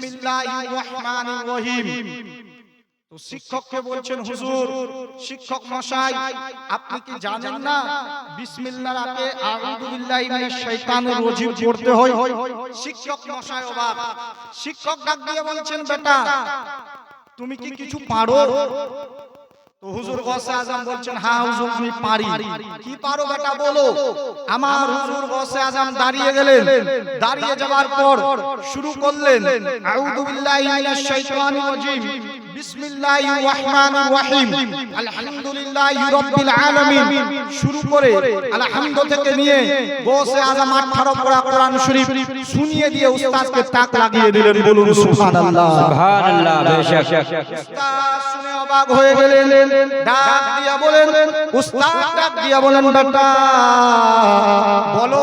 বিসমিল্লাহির রহমানির রহিম। তো শিক্ষককে বলছেন, হুজুর শিক্ষক মশাই আপনি কি জানেন না বিসমিল্লাহর আগে আউযু বিল্লাহি মিনাশ শাইতানির রাজিম পড়তে হয়? শিক্ষক মশাই অবাক। শিক্ষক ডাক দিয়ে বলছেন, বেটা তুমি কি কিছু পারো? তো হুজুর গৌসে আজম বলছেন, হ্যাঁ হুজুর আমি পারি। কি পারো বেটা বলো। আমার হুজুর গৌসে আজম দাঁড়িয়ে গেলেন। দাঁড়িয়ে যাওয়ার পর শুরু করলেন, আউযু বিল্লাহি মিনাশ শাইতানির রাজিম, বিসমিল্লাহির রহমানির রহিম, আলহামদুলিল্লাহি রাব্বিল আলামিন। শুরু করে আলহামদ থেকে নিয়ে গৌসে আজম 18 পারা কোরআন শরীফ শুনিয়ে দিয়ে উস্তাদকে তাক লাগিয়ে দিলেন। বলুন সুবহানাল্লাহ। সুবহানাল্লাহ। বেশক উস্তাদ শুনে অবাক হয়ে গেলেন। ডাক দিয়া বলেন, উস্তাদ ডাক দিয়া বলেন, বেটা বলো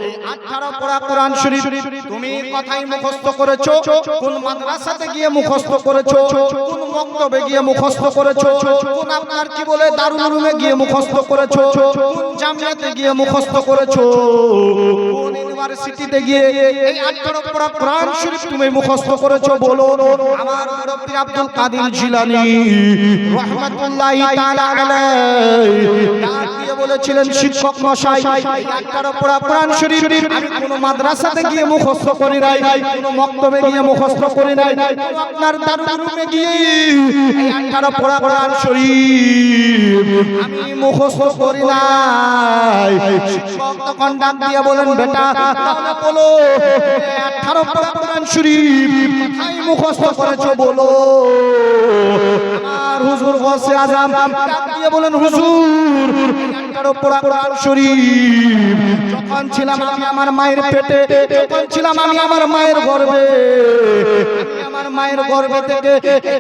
এই 18 পারা কোরআন শরীফ তুমি কথাই মুখস্থ করেছো? কোন মাদ্রাসাতে গিয়ে মুখস্থ করেছো? কোন মক্তবে গিয়ে মুখস্থ করেছো? কোন আপনার কি বলে দারুল উলুমে গিয়ে মুখস্থ করেছো? কোন জামিয়াতে গিয়ে মুখস্থ করেছো? কোন ইউনিভার্সিটিতে গিয়ে এই 18 পারা কোরআন শরীফ তুমি মুখস্থ করেছো? বলো। আমার মুরব্বি আব্দুল কাদের জিলানী রাহমাতুল্লাহি তাআলা আলাইহি ডাক দিয়ে বলেছিলেন, শিক্ষক মশাই 18 পারা কোরআন শরীফ আমি কোন মাদ্রাসাতে গিয়ে মুখস্থ করি নাই, কোন মক্তবে গিয়ে মুখস্থ করি নাই, আপনার দারুল উলুমে গিয়ে এই 18 পারা কোরআন শরীফ আমি মুখস্থ করি নাই। শিক্ষক তখন ডাক দিয়ে বলেন, বেটা তাহলে বলো 18 পারা কোরআন শরীফ কোথায় মুখস্থ করেছো? বলো। আমার হুজুর গৌসে আজম ডাক দিয়ে বলেন, হুজুর 18 পারা কোরআন শরীফ যখন ছিলাম আমি আমার মায়ের পেটে, যখন ছিলাম আমি আমার মায়ের গর্ভে, আমি আমার মায়ের গর্ভে থেকে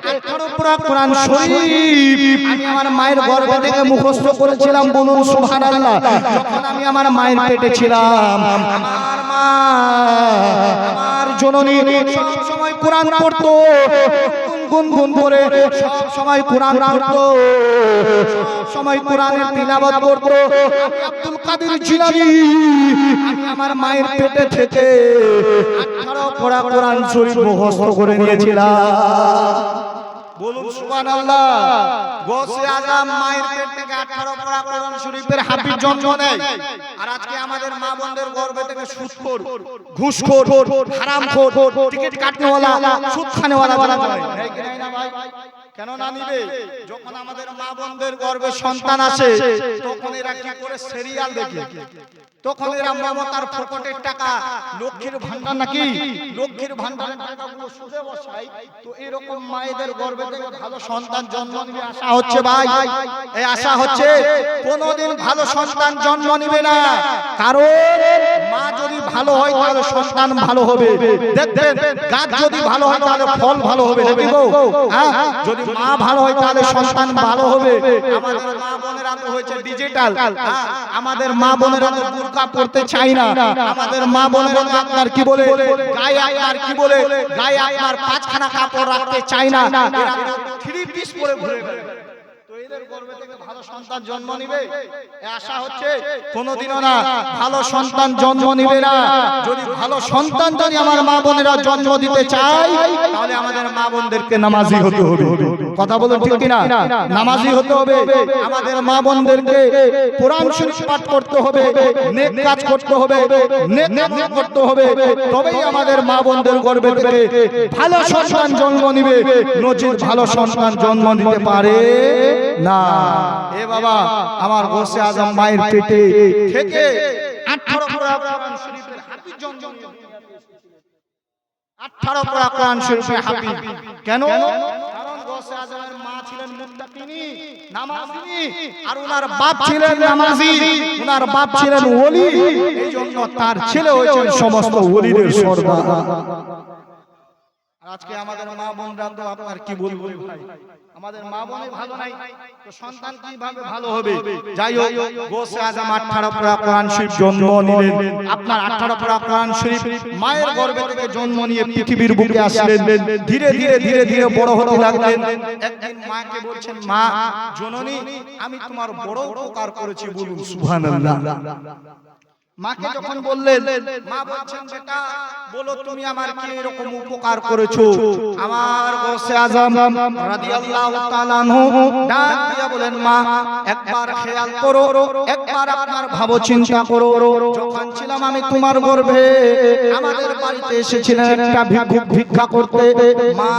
18 পারা কোরআন শরীফ আমি আমার মায়ের গর্ভে থেকে মুখস্থ করেছিলাম। বলুন সুবহানাল্লাহ। যখন আমি আমার মায়ের পেটে ছিলাম, আমার মা আমার জননী সব সময় কোরআন পড়তো, গুনগুন করে সব সময় কোরআন পড়তো, সব সময় কোরআনের তিলাওয়াত করতো। আমি আব্দুল কাদের জিলানী আমি আমার মায়ের পেটে থেকে 18 পারা কোরআন শরীফ মুখস্থ করে নিয়েছিলাম। বলুন সুবহানাল্লাহ। গৌসে আজম মায়ের পেট থেকে 18 পারা কোরআন শরীফের হাফিজ জন্ম নেয়। আর আজকে আমাদের মা বোনদের গর্ভে থেকে সুদখোর, ঘুষখোর, হারামখোর, টিকিট কাটনেওয়ালা, সুদ খানেওয়ালা যারা হয়, এই কি নাই না ভাই? কেন না নিবে? যখন আমাদের মা বোনদের গর্ভে সন্তান আসে তখন এরা কি করে সিরিয়াল দেখে, তখন এরা মমতার ফকটের টাকা লক্ষ্মীর ভান্ডার নাকি লক্ষ্মীর ভান্ডারের টাকাগুলো সুদে বসায়। তো এরকম মায়েদের গর্ভে থেকে ভালো সন্তান জন্ম নিবে আশা হচ্ছে ভাই, এই আশা হচ্ছে কোনোদিন ভালো সন্তান জন্ম নিবে না। কারণ মা যদি ভালো হয় তাহলে সন্তান ভালো হবে। দেখবেন গাছ যদি ভালো হয় তাহলে ফল ভালো হবে, নাকি গো? হ্যাঁ, যদি মা ভালো হয় তাহলে সন্তান ভালো হবে। আমাদের মা বোনেরা তো হয়েছে ডিজিটাল, আমাদের মা বোনেরা তো বুরকা পড়তে চায় না, আমাদের মা বোনেরা তো আপনার কি বলে গায়ে আপনার কি বলে গায়ে আপনার পাঁচখানা কাপড় রাখতে চায় না, এরা থ্রি পিস পরে ঘুরে বেড়ায়। তো এদের গর্ভে থেকে ভালো সন্তান জন্ম নিবে এই আশা হচ্ছে? কোনোদিনও না, ভালো সন্তান জন্ম নিবে না। যদি ভালো সন্তান যদি আমার মা বোনেরা জন্ম দিতে চায় তাহলে আমাদের মা বোনদেরকে নামাজি হতে হবে। কথা বলুন ঠিক কিনা? নামাজি হতে হবে। আমাদের মা বোনদেরকে কোরআন শরীফ পাঠ করতে হবে, নেক কাজ করতে হবে, নেক কাজ করতে হবে, তবেই আমাদের মা বোনদের গর্ভে থেকে ভালো সন্তান জন্ম নিবে। নজির ভালো সন্তান জন্ম নিতে পারে না। এ বাবা, আমার গৌসে আজম মায়ের পেটে থেকে 18 পারা কোরআন শরীফের হাফিজ জন্ম নিয়েছে। 18 পারা কোরআন শরীফের হাফিজ কেন? কারণ গৌসে আজমের মা ছিলেন মুত্তাকিনী, নামাজি, আর ওনার বাপ ছিলেন নামাজি, ওনার বাপ ছিলেন ওলি। এইজন্য তার ছেলে হয়েছেন সমস্ত ওলিদের সর্দার। আজকে আমাদের মা বোনরা তো আপনার কি বলবো ভাই, আমাদের মা বোনই ভালো নাই তো সন্তান কিভাবে ভালো হবে? যাই হোক, গৌসে আজম 18 পারা কোরআন শরীফ জন্ম নিলেন। আপনার 18 পারা কোরআন শরীফ মায়ের গর্ভে থেকে জন্ম নিয়ে পৃথিবীর বুকে আসলেন। ধীরে ধীরে ধীরে ধীরে বড় হতে লাগলেন। একদিন মাকে বলছেন, মা জননী আমি তোমার বড় উপকার করেছি। বলুন সুবহানাল্লাহ। মাকে যখন বললেন, মা বলছেন, বেটা বলো তুমি আমার কি এরকম উপকার করেছো? আমার গৌসে আজম রাদিয়াল্লাহু তাআলা আনহু ডাক দিয়ে বলেন, মা একবার খেয়াল করো, একবার আপনার ভাবো চিন্তা করো, যখন ছিলাম আমি তোমার গর্ভে আমাদের বাড়িতে এসেছিলেন একটা ভিক্ষুক ভিক্ষা করতে। মা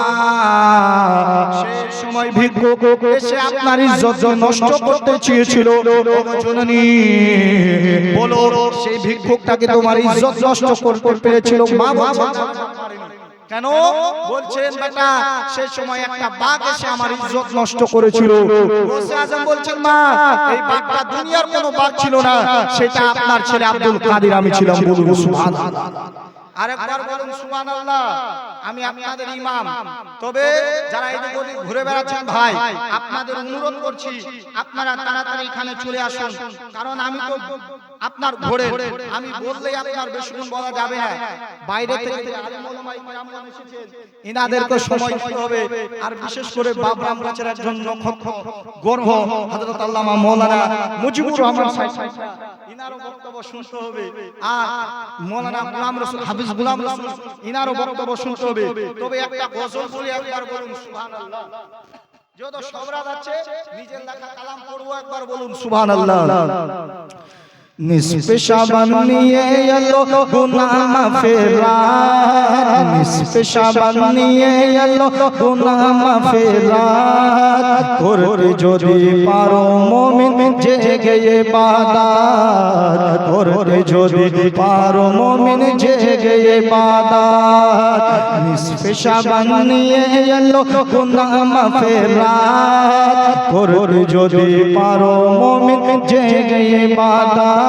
সেই সময় ভিক্ষুক এসে আপনার ইজ্জত নষ্ট করতে চেয়েছিল। জননী বলো সেই ভিক্ষুকটাকে তোমার ইজ্জত নষ্ট করতে পেরেছিল? মা বলছেন কেন? বলছেন বেটা সেই সময় একটা বাঘ এসে আমার ইজ্জত নষ্ট করেছিল। গৌসে আজম বলছেন, মা এই বাঘটা দুনিয়ার কোনো বাঘ ছিল না, সেটা আপনার ছেলে আব্দুল কাদের আমি ছিলাম। বলুন সুবহানাল্লাহ। আরেকবার বলুন সুবহানাল্লাহ। আমি আপনাদের ইমাম, তবে যারা এদিক ওদিক ঘুরে বেড়াচ্ছেন ভাই, আপনাদের অনুরোধ করছি আপনারা তাড়াতাড়ি এখানে চলে আসুন, কারণ আমি তো আপনার ঘোরে, আমি বললেই আপনার বেশিক্ষণ বলা যাবে না। বাইরে থেকে আলেম ওলামায়ে কেরামগণ এসেছেন, ইনাদেরকে সময় দিতে হবে। আর বিশেষ করে বাবরাম গাছের একজন নক্ষত্র গর্ভ হযরত আল্লামা মাওলানা মুজিবুর রহমান সাহেব, ইনারও বক্তব্য শুনতে হবে। আর মাওলানা গোলাম রসুল হাফিজ গোলাম রসুল, ইনারও বক্তব্য শুনতে হবে। তবে একটা গজল বলি, একবার বলুন সুবহানাল্লাহ। যত সবরাত আছে নিজের লেখা কালাম পড়বো, একবার বলুন সুবহানাল্লাহ। নিসফে শাবান নিয়ে এলো গুনাহ মাফেরাত, নিসফে শাবান নিয়ে এলো গুনাহ মাফেরাত, করতে যদি পারো মুমিন জেগে ইবাদত, করতে যদি পারো মুমিন জেগে ইবাদত। নিসফে শাবান নিয়ে এলো গুনাহ মাফেরাত, করতে যদি পারো মুমিন জেগে ইবাদত,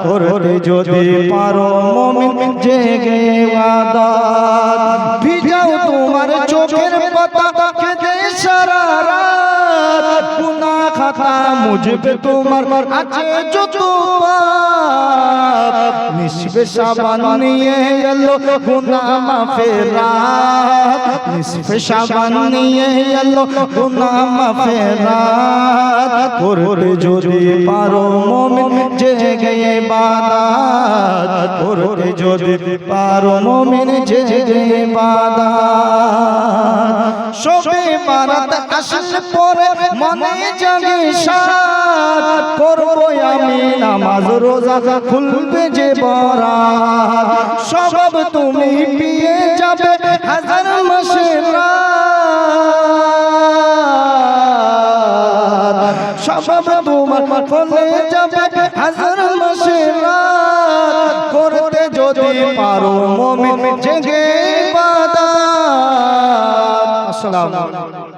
করতে যদি পারো মুমিন জেগে ইবাদত। ভিজাও তোমার চোখের পাতা কেঁদে সারা রাত, গুনাহ খাতা মুছবে তোমার আছে যত পাপ। নিসফে শাবান নিয়ে এলো গুনাহ মাফেরাত, নিসফে শাবান নিয়ে এলো গুনাহ মাফেরাত, করতে যদি পারো মুমিন জেগে ইবাদত, করতে যদি পারো মুমিন জেগে ইবাদত। শবে বারাত আসলে পরে মনে জাগে সাত, করবো আমি নামাজ রোজা খুলবে যে বরাত। সব তুমি পেয়ে যাবে হাজার মাসের রাত, সব তোমার ফলে যাবে হাজার মাসের রাত, করতে যদি পারো মুমিন জেগে ইবাদত। আসসালামু আলাইকুম।